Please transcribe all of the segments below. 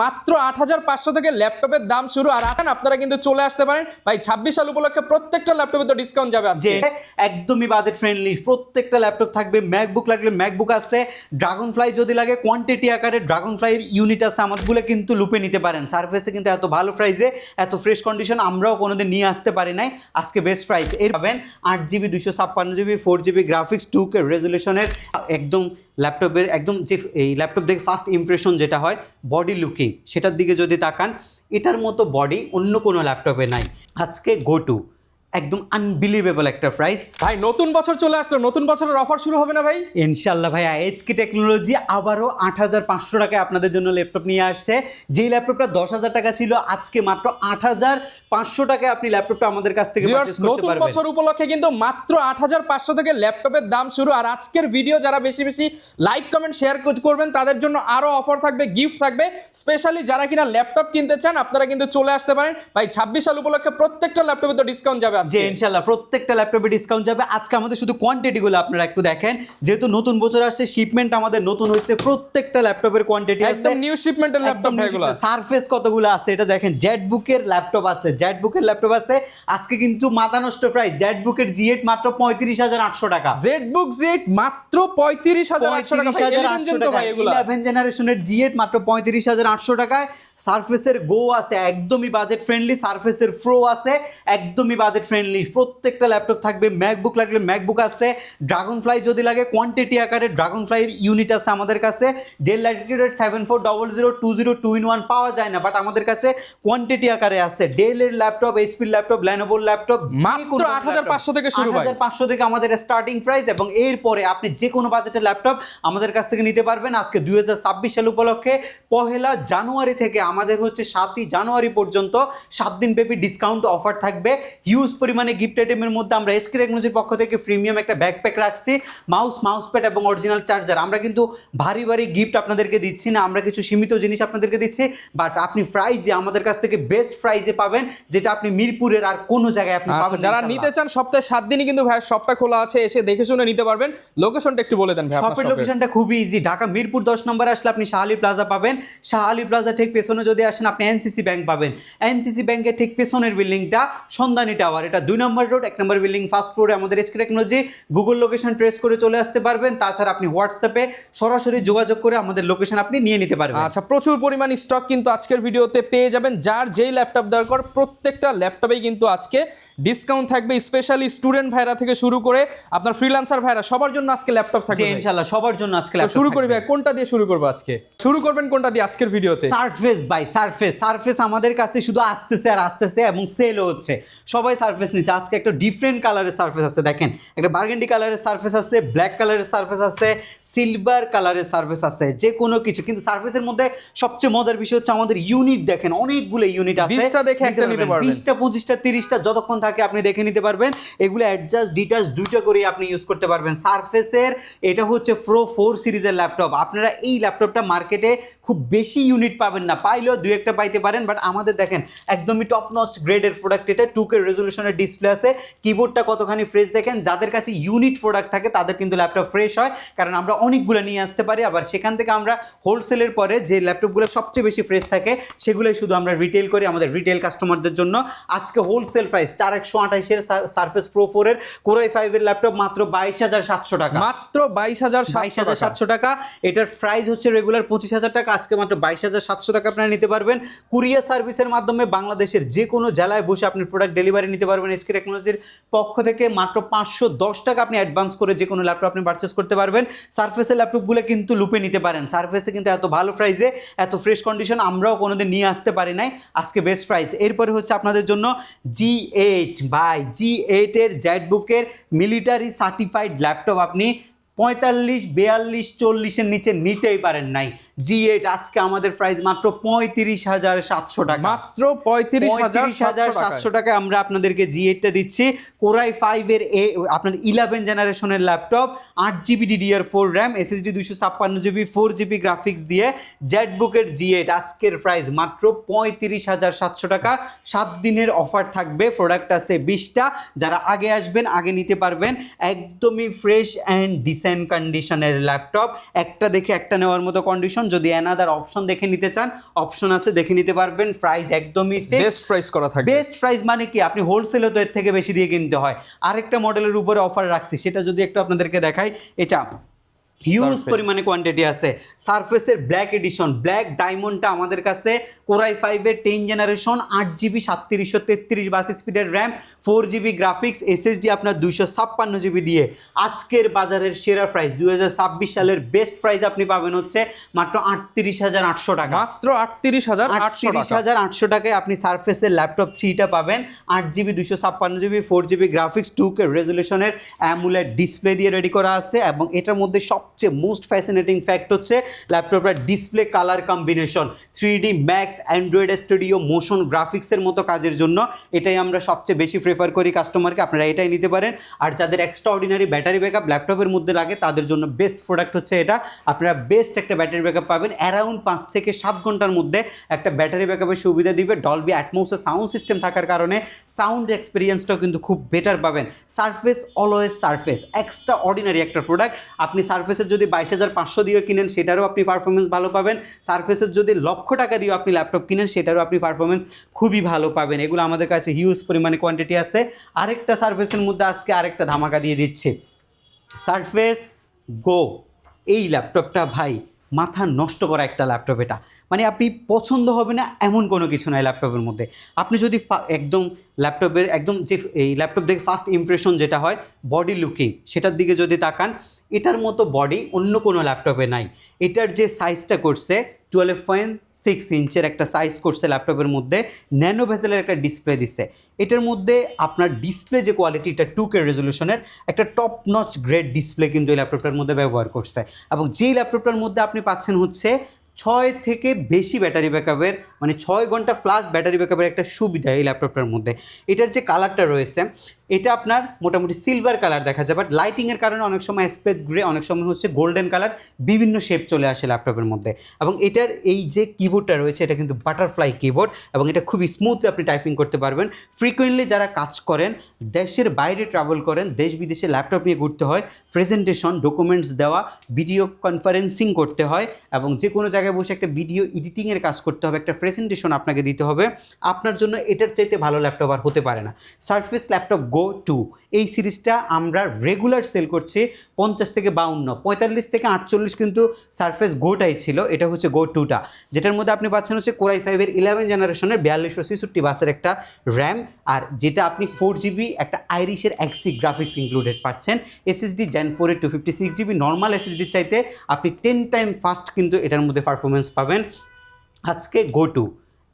মাত্র ৮৫০০ থেকে ল্যাপটপের দাম শুরু। আর এখন আপনারা কিন্তু চলে আসতে পারেন ভাই ২৬ সাল উপলক্ষে প্রত্যেকটা ল্যাপটপে তো ডিসকাউন্ট যাবে আজকে। একদমই বাজেট ফ্রেন্ডলি প্রত্যেকটা ল্যাপটপ থাকবে। ম্যাকবুক লাগলে ম্যাকবুক আছে, ড্রাগন ফ্লাই যদি লাগে কোয়ান্টিটি আকারে ড্রাগন ফ্লাইয়ের ইউনিট আছে, আমাদেরগুলো কিন্তু লুপে নিতে পারেন। সারফেসে কিন্তু এত ভালো প্রাইসে এত ফ্রেশ কন্ডিশন আমরাও কোনোদিন নিয়ে আসতে পারি নাই, আজকে বেস্ট প্রাইস। এর পাবেন 8GB 256GB 4GB graphics 2K রেজলিউশনের। একদম ল্যাপটপের একদম যে এই ল্যাপটপ দেখে ফার্স্ট ইমপ্রেশন যেটা হয় বডি লুকিং, সেটার দিকে যদি তাকান এটার মতো বডি অন্য কোনো ল্যাপটপে নাই। আজকে গো টু একদম আনবিলিভেবল একটা প্রাইস। ভাই নতুন বছর চলে আসলো, নতুন বছরের অফার শুরু হবে না ভাই? ইনশাল্লাহ ভাই, এইচকে টেকনোলজি আবারও ৮৫০০ টাকায় আপনাদের জন্য ল্যাপটপ নিয়ে আসছে। যেই ল্যাপটপটা ১০,০০০ টাকা ছিল আজকে মাত্র ৮৫০০ টাকায় আপনি ল্যাপটপটা আমাদের কাছ থেকে পারচেজ করতে নতুন পারবেন। বছর উপলক্ষে কিন্তু মাত্র ৮৫০০ থেকে ল্যাপটপের দাম শুরু। আর আজকের ভিডিও যারা বেশি বেশি লাইক কমেন্ট শেয়ার করবেন তাদের জন্য আরো অফার থাকবে, গিফট থাকবে। স্পেশালি যারা কিনা ল্যাপটপ কিনতে চান আপনারা কিন্তু চলে আসতে পারেন ভাই ২৬ সাল উপলক্ষে প্রত্যেকটা ল্যাপটপে তো ডিসকাউন্ট যাবে আজকে। ইনশাল্লাহ প্রত্যেকটা ল্যাপটপে ডিসকাউন্ট যাবে। আজকে আমাদের শুধু কোয়ান্টিটিগুলো আপনারা একটু দেখেন, যেহেতু নতুন বছর আসছে শিপমেন্ট আমাদের নতুন হয়েছে, প্রত্যেকটা ল্যাপটপের কোয়ান্টিটি আছে একদম নিউ শিপমেন্টের ল্যাপটপ এগুলো। সারফেস কতগুলো আছে এটা দেখেন, জেটবুকের ল্যাপটপ আছে, জেটবুকের ল্যাপটপ আছে আজকে কিন্তু মাথা নষ্ট প্রাইস। জেটবুকের G8 মাত্র ৩৫,৮০০ টাকা। জেটবুক Z মাত্র ৩৫,৮০০ টাকা। ৩৫,৮০০ টাকা। 11 জেনারেশনের G8 মাত্র ৩৫,৮০০ টাকায়। সারফেসের গো আছে একদমই বাজেট ফ্রেন্ডলি, সারফেসের প্রো আছে একদমই বাজেট ফ্রেন্ডলি। প্রত্যেকটা ল্যাপটপ থাকবে। ম্যাকবুক লাগলে ম্যাকবুক আছে, ড্রাগন ফ্লাই যদি লাগে কোয়ান্টিটি আকারে ড্রাগন ফ্লাইয়ের ইউনিট আছে আমাদের কাছে। ডেল ল্যাটিটিউডের 740020 পাওয়া যায় না, বাট আমাদের কাছে কোয়ান্টিটি আকারে আছে। ডেলের ল্যাপটপ, এইচপির ল্যাপটপ, ল্যানোভোর ল্যাপটপ মাত্র ৮৫০০ থেকে শুরু। ৮৫০০ থেকে আমাদের স্টার্টিং প্রাইস, এবং এরপরে আপনি যে কোনো বাজেটের ল্যাপটপ আমাদের কাছ থেকে নিতে পারবেন। আজকে ২০২৬ সাল উপলক্ষে ১লা জানুয়ারি থেকে আমাদের হচ্ছে ৭ই জানুয়ারি পর্যন্ত ৭ দিন ব্যাপী ডিসকাউন্ট অফার থাকবে। হিউজ পরিমাণে গিফট আইটেমের মধ্যে আমরা এইচকে টেকনোলজির পক্ষ থেকে প্রিমিয়াম একটা ব্যাকপ্যাক রাখছি, মাউস প্যাড এবং অরিজিনাল চার্জার। আমরা কিন্তু ভারী ভারী গিফট আপনাদেরকে দিচ্ছি না, আমরা কিছু সীমিত জিনিস আপনাদেরকে দিচ্ছি, বাট আপনি প্রাইজে আমাদের কাছ থেকে বেস্ট প্রাইজে পাবেন, যেটা আপনি মিরপুরের আর কোনো জায়গায় আপনি পাবেন না। যারা নিতে চান সপ্তাহে ৭ দিনই কিন্তু ভাই শপটা খোলা আছে, এসে দেখে শুনে নিতে পারবেন। লোকেশনটা একটু বলে দেন ভাই। শপের লোকেশনটা খুবই ইজি, ঢাকা মিরপুর ১০ নম্বরে আসলে আপনি শাহ আলী প্লাজা পাবেন। শাহ আলী প্লাজা ঠিক পেছনে যদি আসেন আপনি এনসিসি ব্যাংক পাবেন। এনসিসি ব্যাংকের ঠিক পেছনের বিল্ডিংটা সন্ধানী টাওয়ার, এটা ২ নম্বর রোড, ১ নম্বর বিল্ডিং, ফার্স্ট ফ্লোরে আমাদের HK technology. Google location trace করে চলে আসতে পারবেন। তাছাড়া আপনি হোয়াটসঅ্যাপে সরাসরি যোগাযোগ করে আমাদের লোকেশন আপনি নিয়ে নিতে পারবেন। আচ্ছা, প্রচুর পরিমাণ স্টক কিন্তু আজকের ভিডিওতে পেয়ে যাবেন। যার যেই ল্যাপটপ দরকার প্রত্যেকটা ল্যাপটপেই কিন্তু আজকে ডিসকাউন্ট থাকবে। স্পেশালি স্টুডেন্ট ভাইরা থেকে শুরু করে আপনার ফ্রিল্যান্সার ভাইরা সবার জন্য আজকে ল্যাপটপ থাকবে ইনশাআল্লাহ, সবার জন্য আজকে ল্যাপটপ শুরু করি ভাই। কোনটা দিয়ে শুরু করব আজকে? শুরু করবেন কোনটা দিয়ে আজকের ভিডিওতে? সারফেস ভাই, সারফেস আমাদের কাছে শুধু আসতেছে আর আসতেছে, এবং সেলও হচ্ছে। সবাই সারফেস নিচ্ছে। আজকে একটা ডিফারেন্ট কালারের সারফেস আছে, দেখেন একটা বার্গেন্ডি কালারের সারফেস আছে, ব্ল্যাক কালারের সারফেস আছে, সিলভার কালারের সারফেস আছে, যে কোনো কিছু। কিন্তু সারফেসের মধ্যে সবচেয়ে মজার বিষয় হচ্ছে আমাদের ইউনিট দেখেন, অনেকগুলো ইউনিট আছে। 20টা দেখে একটা নিতে পারবেন, 20টা 25টা 30টা যতক্ষণ থাকে আপনি দেখে নিতে পারবেন। এগুলো অ্যাডজাস্ট ডিটাচ দুইটা করে আপনি ইউজ করতে পারবেন। সারফেসের এটা হচ্ছে প্রো 4 সিরিজের ল্যাপটপ। আপনারা এই ল্যাপটপটা মার্কেটে খুব বেশি ইউনিট পাবেন না, পাইলেও 2-1টা পাইতে পারেন, বাট আমাদের দেখেন একদমই টপ নচ গ্রেডের প্রোডাক্ট। এটা 2K রেজলিউশনের ডিসপ্লে আছে, কিবোর্ডটা কতখানি ফ্রেশ দেখেন। যাদের কাছে ইউনিট প্রোডাক্ট থাকে তাদের কিন্তু ল্যাপটপ ফ্রেশ হয়, কারণ আমরা অনেকগুলো নিয়ে আসতে পারি। আবার সেখান থেকে আমরা হোলসেলের পরে যে ল্যাপটপগুলো সবচেয়ে বেশি ফ্রেশ থাকে সেগুলোই শুধু আমরা রিটেল করি আমাদের রিটেল কাস্টমারদের জন্য। আজকে হোলসেল প্রাইস 4128 এর সারফেস প্রো 4 এর Core i5 এর ল্যাপটপ মাত্র 22,700 টাকা। মাত্র 22,700 টাকা। এটার প্রাইস হচ্ছে রেগুলার 25,000 টাকা, আজকে মাত্র 22,700 টাকা আপনারা নিতে পারবেন। কুরিয়ার সার্ভিসের মাধ্যমে বাংলাদেশের যে কোনো জেলায় বসে আপনি প্রোডাক্ট ডেলিভারি নিতে পারবেন। এইচকে টেকনোলজির পক্ষ থেকে মাত্র 510 টাকা আপনি অ্যাডভান্স করে যে কোনো ল্যাপটপ আপনি পারচেস করতে পারবেন। সারফেসের ল্যাপটপগুলো কিন্তু লুপে নিতে পারেন। সারফেসে কিন্তু এত ভালো প্রাইসে এত ফ্রেশ কন্ডিশন আমরাও কোনোদিন নিয়ে আসতে পারি নাই, আজকে বেস্ট প্রাইস। এরপরে হচ্ছে আপনাদের জন্য G8 বাই G8 এর জেটবুকের মিলিটারি সার্টিফাইড ল্যাপটপ আপনি 45, 42, 40-এর নিচে নিতেই পারেন নাই। G8 আজকে আমাদের প্রাইস মাত্র 35,700 টাকা। মাত্র 35,700 টাকায় আমরা আপনাদেরকে G8টা দিচ্ছি। Core i5 এর আপনার 11 জেনারেশনের laptop, 8GB DDR4 RAM, SSD 256GB 4GB graphics দিয়ে জেটবুকের G8 আজকের প্রাইস মাত্র 35,700 টাকা। 7 দিনের অফার থাকবে, প্রোডাক্ট আছে 20টা। যারা আগে আসবেন আগে নিতে পারবেন। একদমই ফ্রেশ অ্যান্ড ডিসেন্ট ডিসেন্ট কন্ডিশনের ল্যাপটপ, একটা দেখে একটা নেওয়ার মতো কন্ডিশন। যদি অ্যানাদার অপশন দেখে নিতে চান, অপশন আছে, দেখে নিতে পারবেন। প্রাইস একদমই বেস্ট প্রাইস করা থাকবে। বেস্ট প্রাইস মানে কি, আপনি হোলসেলে তো এর থেকে বেশি দিয়ে কিনতে হয়। আরেকটা মডেলের উপরে অফার রাখছি, সেটা যদি একটু আপনাদেরকে দেখাই, এটা হিউজ পরিমাণে কোয়ান্টিটি আছে। সারফেসের ব্ল্যাক এডিশন, ব্ল্যাক ডায়মন্ডটা আমাদের কাছে কোরাই 5-এর 10 জেনারেশন, 8GB 3733 বাস স্পিডের র্যাম, 4GB গ্রাফিক্স, SSD আপনার 256GB দিয়ে আজকের বাজারের সেরা প্রাইস 2026 সালের বেস্ট প্রাইস আপনি পাবেন হচ্ছে মাত্র 38,800 টাকা। মাত্র 38,800 টাকায় আপনি সারফেসের ল্যাপটপ 3টা পাবেন, 8GB 256GB 4GB graphics, 2K রেজলিউশনের অ্যামুলেট ডিসপ্লে দিয়ে রেডি করা আছে। এবং এটার মধ্যে সবচেয়ে মোস্ট ফ্যাসিনেটিং ফ্যাক্ট হচ্ছে ল্যাপটপের display colour combination, 3D max, Android studio, motion গ্রাফিক্সের মতো কাজের জন্য এটাই আমরা সবচেয়ে বেশি প্রেফার করি কাস্টমারকে। আপনারা এটাই নিতে পারেন। আর যাদের এক্সট্রা অর্ডিনারি ব্যাটারি ব্যাকআপ ল্যাপটপের মধ্যে লাগে, তাদের জন্য বেস্ট প্রোডাক্ট হচ্ছে এটা। আপনারা বেস্ট একটা ব্যাটারি ব্যাকআপ পাবেন, অ্যারাউন্ড 5 থেকে 7 ঘন্টার মধ্যে একটা ব্যাটারি ব্যাকআপের সুবিধা দিবে। ডলবি অ্যাটমসের সাউন্ড সিস্টেম থাকার কারণে সাউন্ড এক্সপিরিয়েন্সটাও কিন্তু খুব বেটার পাবেন। Surface always surface, extra ordinary একটা প্রোডাক্ট। আপনি সারফেসের যদি 22,500 দিয়ে কিনেন, সেটারও আপনি পারফরমেন্স ভালো পাবেন। সারফেসের যদি লক্ষ টাকা দিয়ে আপনি ল্যাপটপ কিনেন, সেটারও আপনি পারফরমেন্স খুবই ভালো পাবেন। এগুলো আমাদের কাছে হিউজ পরিমাণে কোয়ান্টিটি আছে। আরেকটা সারফেসের মধ্যে আজকে আরেকটা ধামাকা দিয়ে দিচ্ছে, সারফেস গো। এই ল্যাপটপটা ভাই মাথা নষ্ট করা একটা ল্যাপটপ। এটা মানে আপনি পছন্দ হবে না এমন কোনো কিছু নাই ল্যাপটপের মধ্যে। আপনি যদি একদম ল্যাপটপের একদম যে এই ল্যাপটপ দেখে ফার্স্ট ইমপ্রেশন যেটা হয় বডি লুকিং, সেটার দিকে যদি তাকান, এটার মতো বডি অন্য কোনো ল্যাপটপে নাই। এটার যে সাইজটা করছে 12.6 ইঞ্চের একটা সাইজ করছে ল্যাপটপের মধ্যে, ন্যানো ভেজেলের একটা ডিসপ্লে দিচ্ছে। এটার মধ্যে আপনার ডিসপ্লে যে কোয়ালিটিটা 2K রেজলিউশনের একটা টপ নচ গ্রেড ডিসপ্লে কিন্তু এই ল্যাপটপটার মধ্যে ব্যবহার করছে। এবং যেই ল্যাপটপটার মধ্যে আপনি পাচ্ছেন হচ্ছে 6 থেকে বেশি ব্যাটারি ব্যাকআপের, মানে 6 ঘন্টা প্লাস ব্যাটারি ব্যাকআপের একটা সুবিধা এই ল্যাপটপটার মধ্যে। এটার যে কালারটা রয়েছে, এটা আপনার মোটামুটি সিলভার কালার দেখা যায়, বাট লাইটিংয়ের কারণে অনেক সময় স্পেস গ্রে, অনেক সময় হচ্ছে গোল্ডেন কালার, বিভিন্ন শেপ চলে আসে ল্যাপটপের মধ্যে। এবং এটার এই যে কিবোর্ডটা রয়েছে, এটা কিন্তু বাটারফ্লাই কিবোর্ড, এবং এটা খুবই স্মুথলি আপনি টাইপিং করতে পারবেন। ফ্রিকুয়েন্টলি যারা কাজ করেন, দেশের বাইরে ট্রাভেল করেন, দেশ বিদেশে ল্যাপটপ নিয়ে ঘুরতে হয়, প্রেজেন্টেশন, ডকুমেন্টস দেওয়া, ভিডিও কনফারেন্সিং করতে হয়, এবং যে কোনো জায়গায় বসে একটা ভিডিও এডিটিংয়ের কাজ করতে হবে, একটা প্রেজেন্টেশন আপনাকে দিতে হবে, আপনার জন্য এটার চাইতে ভালো ল্যাপটপ আর হতে পারে না। সারফেস ল্যাপটপ গো 2 এই সিরিজটা আমরা রেগুলার সেল করছি 50 থেকে 52, 45 থেকে 48 কিন্তু সারফেস গোটাই ছিল। এটা হচ্ছে গো 2টা, যেটার মধ্যে আপনি পাচ্ছেন হচ্ছে কোরাই 5-এর 11 জেনারেশনের 4266 বাসের একটা র্যাম, আর যেটা আপনি 4GB একটা আইরিশের এক্সি গ্রাফিক্স ইনক্লুডেড পাচ্ছেন। SSD Gen 4-এর 256GB, normal SSD চাইতে আপনি 10 টাইম ফাস্ট কিন্তু এটার মধ্যে পারফরমেন্স পাবেন। আজকে গো 2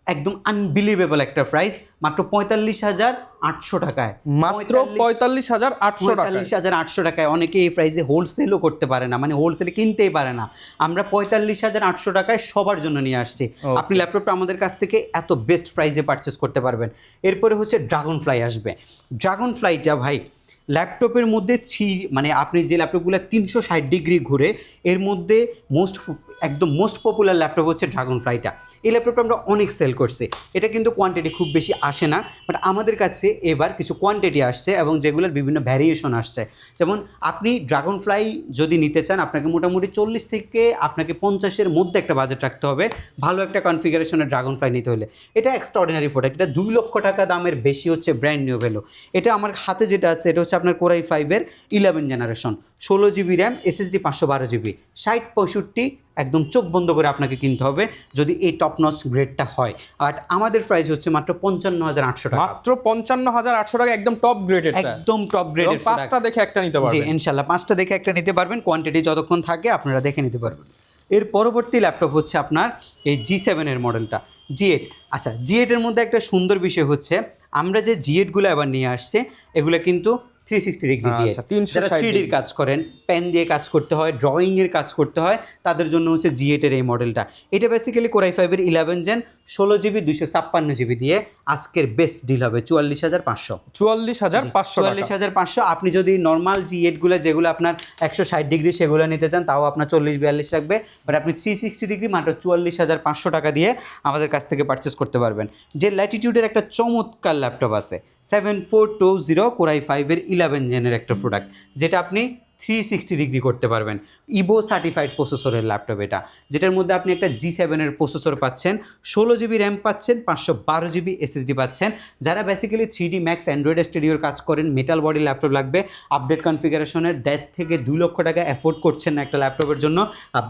একদম আনবিলিভেবল একটা প্রাইস, মাত্র 45,800 টাকায়। মাত্র 45,800 টাকা। 45,800 টাকায় অনেকে এই প্রাইসে হোলসেলও করতে পারে না, মানে হোলসেলে কিনতেই পারে না। আমরা 45,800 টাকায় সবার জন্য নিয়ে আসছি। আপনি ল্যাপটপটা আমাদের কাছ থেকে এত বেস্ট প্রাইসে পারচেস করতে পারবেন। এরপরে হচ্ছে ড্রাগন ফ্লাই আসবে। ড্রাগন ফ্লাইটা ভাই ল্যাপটপের মধ্যে মানে আপনি যে ল্যাপটপগুলো 360 ডিগ্রি ঘুরে, এর মধ্যে একদম মোস্ট পপুলার ল্যাপটপ হচ্ছে ড্রাগন ফ্লাইটা। এই ল্যাপটপটা আমরা অনেক সেল করছি। এটা কিন্তু কোয়ান্টিটি খুব বেশি আসে না, বাট আমাদের কাছে এবার কিছু কোয়ান্টিটি আসছে এবং যেগুলোর বিভিন্ন ভ্যারিয়েশন আসছে। যেমন আপনি ড্রাগন ফ্লাই যদি নিতে চান, আপনাকে মোটামুটি 40 থেকে আপনাকে 50-এর মধ্যে একটা বাজেট রাখতে হবে ভালো একটা কনফিগারেশনের ড্রাগন ফ্লাই নিতে হলে। এটা এক্সট্রাঅর্ডিনারি প্রোডাক্ট, এটা 2 লক্ষ টাকা দামের বেশি হচ্ছে ব্র্যান্ড নিউ ভ্যালু। এটা আমার হাতে যেটা আছে, এটা হচ্ছে আপনার কোরাই 5-এর 11 generation, 16GB RAM, SSD 512GB, 60-65 একদম চোখ বন্ধ করে আপনাকে কিনতে হবে যদি এই টপ নচ গ্রেডটা হয়। আর আমাদের প্রাইস হচ্ছে মাত্র 55,800 টাকা। মাত্র 55,800 টাকা, একদম টপ গ্রেডেড, একদম টপ গ্রেডের। 5টা দেখে একটা নিতে পারবেন। জি ইনশাআল্লাহ 5টা দেখে একটা নিতে পারবেন, কোয়ান্টিটি যতক্ষণ থাকে আপনারা দেখে নিতে পারবেন। এর পরবর্তী ল্যাপটপ হচ্ছে আপনার এই G7-এর মডেলটা, G8। আচ্ছা, G8-এর মধ্যে একটা সুন্দর বিষয় হচ্ছে আমরা যে G8গুলো এবার নিয়ে আসছে, এগুলো কিন্তু 360 ডিগ্রি G8। যারা 3Dর কাজ করেন, পেন দিয়ে কাজ করতে হয়, ড্রয়িংয়ের কাজ করতে হয়, তাদের জন্য হচ্ছে G8-এর এই মডেলটা। এটা বেসিক্যালি কোরাই 5-এর 11 জেন, 16GB 256GB দিয়ে আজকের বেস্ট ডিল হবে 44,500। 44,500। আপনি যদি নর্মাল G8গুলো যেগুলো আপনার 160 ডিগ্রি সেগুলো নিতে চান, তাও আপনার 40-42 লাগবে, বাট আপনি 360 ডিগ্রি মাত্র 44,500 টাকা দিয়ে আমাদের কাছ থেকে পারচেস করতে পারবেন। যে ল্যাটিটিউডের একটা চমৎকার ল্যাপটপ আছে 7420 কোরাই 5-এর 11 জেনের একটা প্রোডাক্ট, যেটা আপনি 360 ডিগ্রি করতে পারবেন। ইভো সার্টিফাইড প্রসেসরের ল্যাপটপ এটা, যেটার মধ্যে আপনি একটা G7 এর প্রসেসর পাচ্ছেন, 16 জিবি র্যাম পাচ্ছেন, 512 জিবি SSD পাচ্ছেন। যারা বেসিক্যালি 3D Max অ্যান্ড্রয়েড স্টুডিওর কাজ করেন, মেটাল বডি ল্যাপটপ লাগবে, আপডেট কনফিগারেশনের 1.5 থেকে 2 লক্ষ টাকা অ্যাফোর্ড করছেন না একটা ল্যাপটপের জন্য,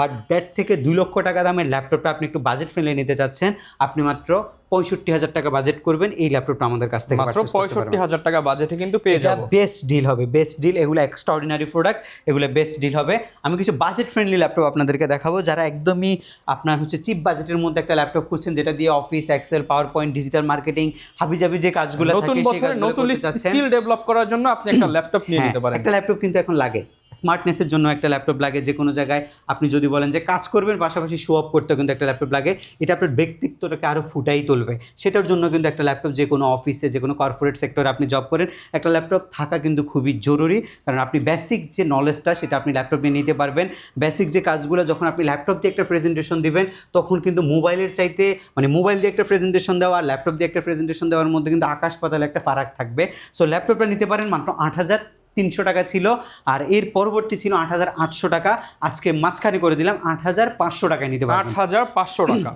বাট 1.5 থেকে 2 লক্ষ টাকা দামের ল্যাপটপটা আপনি একটু বাজেট ফ্রেন্ডলি নিতে চাচ্ছেন, আপনি মাত্র 65,000 টাকা বাজেট করবেন, এই ল্যাপটপটা আমাদের কাছ থেকে মাত্র 65,000 টাকা বাজেটে কিন্তু পেয়ে যাবো। বেস্ট ডিল হবে, বেস্ট ডিল। এগুলো এক্সট্রাঅর্ডিনারি প্রোডাক্ট, এগুলো বেস্ট ডিল হবে। আমি কিছু বাজেট ফ্রেন্ডলি ল্যাপটপ আপনাদেরকে দেখাবো, যারা একদমই আপনার হচ্ছে চিপ বাজেটের মধ্যে একটা ল্যাপটপ খুঁজছেন, যেটা দিয়ে Office, Excel, PowerPoint, digital marketing, হাবিজাবি যে কাজগুলো নতুন বছরে নতুন স্কিল ডেভেলপ করার জন্য আপনি একটা ল্যাপটপ নিয়ে নিতে পারেন। একটা ল্যাপটপ কিন্তু এখন লাগে, স্মার্টনেসের জন্য একটা ল্যাপটপ লাগে, যে কোনো জায়গায় আপনি যদি বলেন যে কাজ করবেন পাশাপাশি শো অফ করতেও কিন্তু একটা ল্যাপটপ লাগে, এটা আপনার ব্যক্তিত্বটাকে আরও ফুটাই তুলবে, সেটার জন্য কিন্তু একটা ল্যাপটপ, যে কোনো অফিসে, যে কোনো কর্পোরেট সেক্টরে আপনি জব করেন, একটা ল্যাপটপ থাকা কিন্তু খুবই জরুরি, কারণ আপনি বেসিক যে নলেজটা সেটা আপনি ল্যাপটপ নিয়ে নিতে পারবেন। বেসিক যে কাজগুলো যখন আপনি ল্যাপটপ দিয়ে একটা প্রেজেন্টেশন দিবেন, তখন কিন্তু মোবাইলের চাইতে, মানে মোবাইল দিয়ে একটা প্রেজেন্টেশন দেওয়া আর ল্যাপটপ দিয়ে একটা প্রেজেন্টেশন দেওয়ার মধ্যে কিন্তু আকাশ পাতাল একটা ফারাক থাকবে। সো ল্যাপটপটা নিতে পারেন মাত্র 8,300 টাকা ছিল, আর এর পরবর্তী ছিল 8,800 টাকা, আজকে মাঝখানে করে দিলাম 8,500 টাকায় নিতে পারবেন। 8,500 টাকা।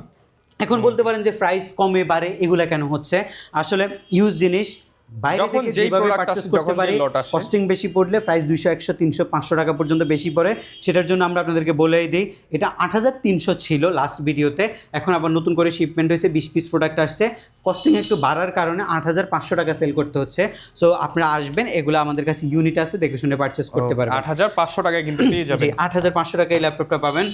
এখন বলতে পারেন যে প্রাইস কমে বাড়ে এগুলা কেন হচ্ছে, আসলে ইউজ জিনিস বাইরে থেকে যেভাবে পারচেজ করতে পারি, কস্টিং বেশি পড়লে প্রাইস 200, 100, 300, 500 টাকা পর্যন্ত বেশি পড়ে, সেটার জন্য আমরা আপনাদেরকে বলেই দিই এটা 8,300 ছিল লাস্ট ভিডিওতে, এখন আবার নতুন করে শিপমেন্ট হয়েছে, 20 পিস প্রোডাক্ট আসছে, কস্টিং একটু বাড়ার কারণে 8,500 টাকা সেল করতে হচ্ছে। সো আপনারা আসবেন, এগুলো আমাদের কাছে ইউনিট আছে, দেখে শুনে পারচেজ করতে পারবেন। 8,500 টাকায় কিন্তু পেয়ে যাবেন। 8,500 টাকায় এই ল্যাপটপটা পাবেন।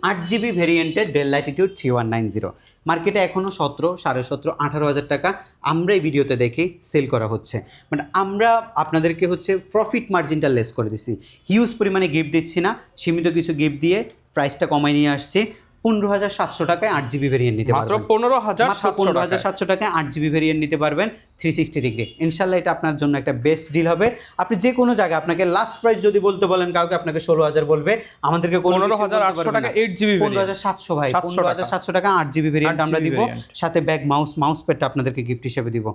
8 জিবি ভেরিয়েন্টের ডেল ল্যাটিটিউড 3190, মার্কেটে এখনও 17, 17.5, 18,000 টাকা আমরা এই ভিডিওতে দেখি সেল করা হচ্ছে, বাট আমরা আপনাদেরকে হচ্ছে প্রফিট মার্জিনটা লেস করে দিচ্ছি, হিউজ পরিমাণে গিফট দিচ্ছি না, সীমিত কিছু গিফট দিয়ে প্রাইসটা কমাই নিয়ে আসছি। 15,700 টাকায় 8 জিবি ভেরিয়েন্ট নিতে পারবেন, মাত্র 15,700 টাকায় 8 জিবি ভেরিয়েন্ট নিতে পারবেন 360 ডিগ্রি। ইনশাল্লাহ এটা আপনার জন্য একটা বেস্ট ডিল হবে। আপনি যে কোনো জায়গায়, আপনাকে লাস্ট প্রাইস যদি বলতে বলেন কাউকে, আপনাকে 16,000 বলবে, আমাদেরকে 15,800 টাকা 8 জিবি 15,700 ভাই, 15,700 টাকা 8 জিবি ভেরিয়েন্ট আমরা দিব, সাথে ব্যাগ, মাউস প্যাডটা আপনাদেরকে গিফট হিসেবে দিব।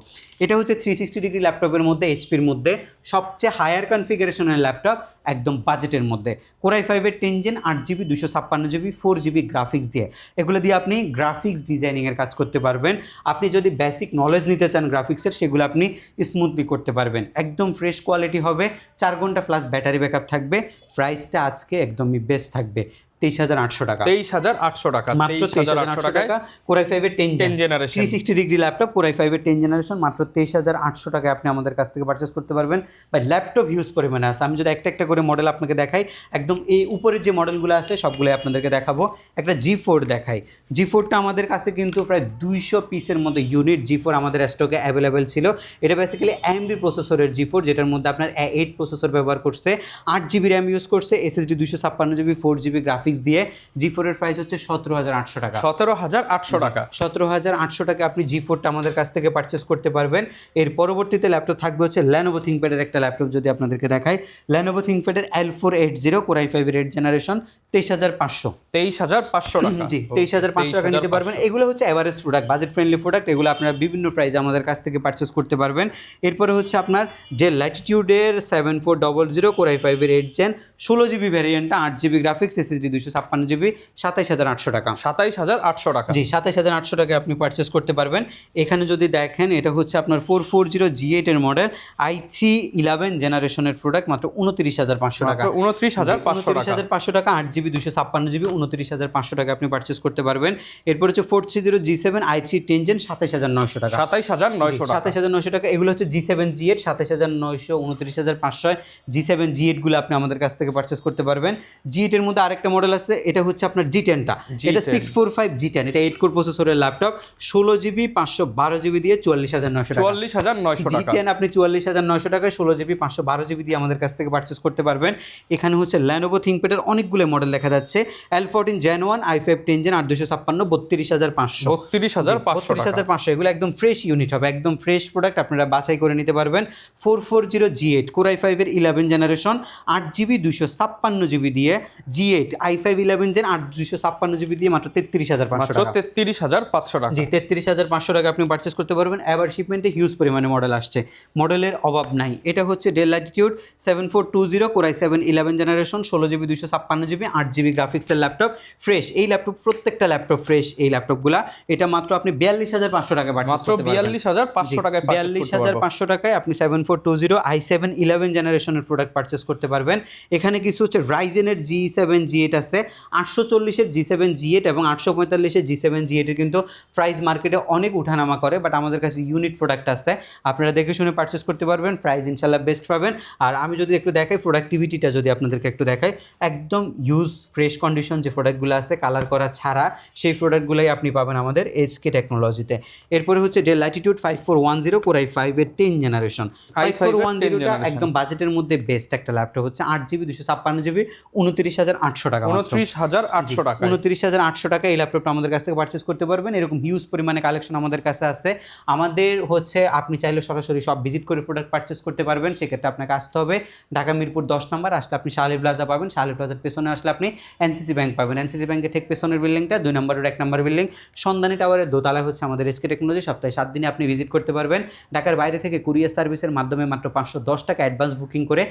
এটা হচ্ছে 360 ডিগ্রি ল্যাপটপের মধ্যে, এইচপির মধ্যে সবচেয়ে হায়ার কনফিগারেশনের ল্যাপটপ, একদম বাজেটের মধ্যে। Core i5-এর 10 gen 8 GB 256 GB 4 GB graphics দিয়ে, এগুলো দিয়ে আপনি গ্রাফিক্স ডিজাইনিংয়ের কাজ করতে পারবেন। আপনি যদি বেসিক নলেজ নিতে চান গ্রাফিক্সের, সেগুলো আপনি স্মুথলি করতে পারবেন, একদম ফ্রেশ কোয়ালিটি হবে, 4 ঘন্টা প্লাস ব্যাটারি ব্যাকআপ থাকবে। প্রাইসটা আজকে একদমই বেস্ট থাকবে, 23,800 টাকা, 23,800 টাকা, মাত্র 23,800 টাকা। Core i5-এর 10 জেনারেশন 360 ডিগ্রি ল্যাপটপ, Core i5-এর 10 জেনারেশন, মাত্র 23,800 টাকায় আপনি আমাদের কাছ থেকে পারচেস করতে পারবেন। ভাই ল্যাপটপ হিউজ পরিমাণে আছে, আমি যদি একটা একটা করে মডেল আপনাকে দেখাই, একদম এই উপরের যে মডেলগুলো আছে সবগুলোই আপনাদেরকে দেখাবো। একটা G4 দেখাই, G4টা আমাদের কাছে কিন্তু প্রায় 200 পিসের মতো ইউনিট G4 আমাদের স্টকে অ্যাভেলেবেল ছিল। এটা বেসিক্যালি AMD প্রসেসরের G4, যেটার মধ্যে আপনার A8 প্রসেসর ব্যবহার করছে, 8 জিবি র্যাম ইউজ করছে, SSD 256 জিবি 4 জিবি গ্রাফিক্স দিয়ে। G4 এর প্রাইস হচ্ছে 17,800 টাকা, 17,800 টাকা, 17,800 টাকা আপনি G4টা আমাদের কাছ থেকে পারচেস করতে পারবেন। এর পরবর্তীতে ল্যাপটপ থাকবে হচ্ছে Lenovo ThinkPad-এর একটা ল্যাপটপ, যদি আপনাদেরকে দেখাই, Lenovo ThinkPad-এর L480 Core i5-এর 8 জেনারেশন, 23,500, 23,500 টাকা, জি 23,500 টাকা নিতে পারবেন। এগুলো হচ্ছে average product, budget friendly product, এগুলো আপনারা বিভিন্ন প্রাইসে আমাদের কাছ থেকে পারচেস করতে পারবেন। এরপরে হচ্ছে আপনার ডেল ল্যাটিটিউডের 7400 Core i5-এর 8 জেন 16 জিবি ভ্যারিয়েন্টটা, 8 জিবি গ্রাফিক্স, SSD 256 জিবি, 27,800 টাকা, 27,800 টাকা, জি 27,800 টাকায় আপনি পারচেস করতে পারবেন। এখানে যদি দেখেন, এটা হচ্ছে আপনার 440 G8 এর মডেল, i3 11 জেনারেশনের প্রোডাক্ট, মাত্র 29,500 টাকা, 29,500 টাকা, 8 জিবি 256 জিবি, 29,500 টাকা আপনি পারচেস করতে পারবেন। এরপর হচ্ছে 430 G7 i3 10 জেন, 27,900 টাকা, 27,900 টাকা, 27,900 টাকা। এগুলো হচ্ছে G7 G8, 27,900, 29,500। G7 G8 গুলো আপনি আমাদের কাছ থেকে পারচেস করতে পারবেন। G8 এর মধ্যে আরেকটা মডেল আছে, এটা হচ্ছে আপনার G10টা, এটা 645 G10, এটা 8 কোর প্রসেসরের ল্যাপটপ, 16 জিবি 512 জিবি দিয়ে 44,900 টাকা, 44,900 টাকা, G10 আপনি 44,900 টাকায় 16 জিবি 512 জিবি দিয়ে আমাদের কাছ থেকে পারচেস করতে পারবেন। এখানে হচ্ছে Lenovo ThinkPad-এর অনেকগুলো মডেল দেখা যাচ্ছে, L14 Gen 1 i5 10 জেন 856, 32,500, 32,500, এগুলো একদম ফ্রেশ ইউনিট হবে, একদম ফ্রেশ প্রোডাক্ট, আপনারা বাছাই করে নিতে পারবেন। 440 G8 Core i5-এর 11 generation, 8 GB 256 GB দিয়ে G8 i5 i5 11 gen 8 256 GB দিয়ে মাত্র 33,500 টাকা। 33,500 টাকা। জি 33,500 টাকা আপনি পারচেস করতে পারবেন। এবার শিপমেন্টে হিউজ পরিমাণে মডেল আসছে, মডেলের অভাব নাই। এটা হচ্ছে del Latitude 7420 Core i7 11 generation 16GB 256GB 8GB গ্রাফিক্সের ল্যাপটপ, ফ্রেশ। এই ল্যাপটপ প্রত্যেকটা ল্যাপটপ ফ্রেশ এই ল্যাপটপগুলা। এটা মাত্র আপনি 42,500 টাকায় পারচেস করতে পারবেন। 42,500 টাকায় পারচেস করতে পারবেন। 42,500 টাকায় আপনি 7420 i7 11 জেনারেশনের প্রোডাক্ট পারচেস করতে পারবেন। এখানে কিছু হচ্ছে রাইজেনের G7 G8 আছে, 840-এর G7 G8 এবং 845-এর G7 G8 এর কিন্তু প্রাইস মার্কেটে অনেক উঠানামা করে, বাট আমাদের কাছে ইউনিট প্রোডাক্ট আছে, আপনারা দেখে শুনে পারচেস করতে পারবেন। প্রাইস ইনশাল্লাহ বেস্ট পাবেন। আর আমি যদি একটু দেখাই প্রোডাক্টিভিটিটা, যদি আপনাদেরকে একটু দেখাই, একদম ইউজ ফ্রেশ কন্ডিশন যে প্রোডাক্টগুলো আছে কালার করা ছাড়া, সেই প্রোডাক্টগুলোই আপনি পাবেন আমাদের SK টেকনোলজিতে। এরপরে হচ্ছে ডেল ল্যাটিটিউড 5410 Core i5 এর 10 জেনারেশন। 5410টা একদম বাজেটের মধ্যে বেস্ট একটা ল্যাপটপ হচ্ছে, 8GB 256GB 29,800 টাকা। 29,800 টাকা। 29,800 টাকা এই ল্যাপটপটা আমাদের কাছ থেকে পারচেস করতে পারবেন। এরকম হিউজ পরিমাণে কালেকশন আমাদের কাছে আছে। আমাদের হচ্ছে আপনি চাইলে সরাসরি সব ভিজিট করে প্রোডাক্ট পারচেস করতে পারবেন, সেক্ষেত্রে আপনাকে আসতে হবে ঢাকা মিরপুর 10 নম্বর। আসলে আপনি শাহলী প্লাজা পাবেন, শাহলী প্লাজার পেছনে আসলে আপনি NCC ব্যাংক পাবেন, NCC ব্যাংকের ঠিক পেছনের বিল্ডিংটা 2 নম্বরের 1 নম্বর বিল্ডিং সন্ধানী টাওয়ারের দোতলায় হচ্ছে আমাদের SK টেকনোলজি। সপ্তাহে 7 দিনে আপনি ভিজিট করতে পারবেন। ঢাকার বাইরে থেকে কুরিয়ার সার্ভিসের মাধ্যমে মাত্র 510 টাকা অ্যাডভান্স বুকিং করে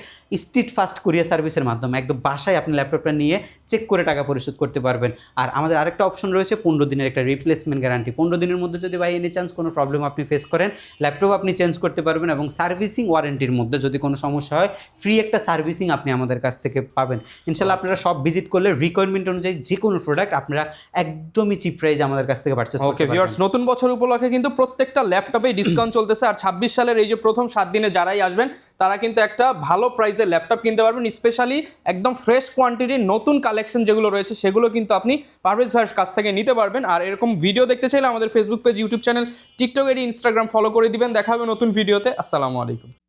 স্ট্রিট ফাস্ট কুরিয়ার সার্ভিসের মাধ্যমে একদম বাসায় আপনি ল্যাপটপটা নিয়ে চেক করে টাকা পরিশোধ করতে পারবেন। আর আমাদের আরেকটা অপশন রয়েছে 15 দিনের একটা রিপ্লেসমেন্ট গ্যারান্টি। 15 দিনের মধ্যে যদি বাই এনি চান্স কোনো প্রবলেম আপনি ফেস করেন, ল্যাপটপ আপনি চেঞ্জ করতে পারবেন এবং সার্ভিসিং ওয়ারেন্টির মধ্যে যদি কোনো সমস্যা হয় ফ্রি একটা সার্ভিসিং আপনি আমাদের কাছ থেকে পাবেন। ইনশাল্লাহ আপনারা সব ভিজিট করলে রিকোয়ারমেন্ট অনুযায়ী যে কোনো প্রোডাক্ট আপনারা একদমই চিপ প্রাইসে আমাদের কাছ থেকে পারচেজ করতে পারবেন। ভিউয়ার্স, নতুন বছর উপলক্ষে কিন্তু প্রত্যেকটা ল্যাপটপে ডিসকাউন্ট চলতেছে। আর 26 সালের এই যে প্রথম 7 দিনে যারাই আসবেন তারা কিন্তু একটা ভালো প্রাইসে ল্যাপটপ কিনতে পারবেন। স্পেশালি একদম ফ্রেশ কোয়ান্টিটির নতুন কালেকশন যেগুলো রয়েছে সেগুলো কিন্তু আপনি পারভেজ ভাইয়ের কাছ থেকে নিতে পারবেন। আর এরকম ভিডিও দেখতে চাইলে আমাদের Facebook page, YouTube channel, TikTok, Instagram follow করে দিবেন। দেখা হবে নতুন ভিডিওতে। আসসালামু আলাইকুম।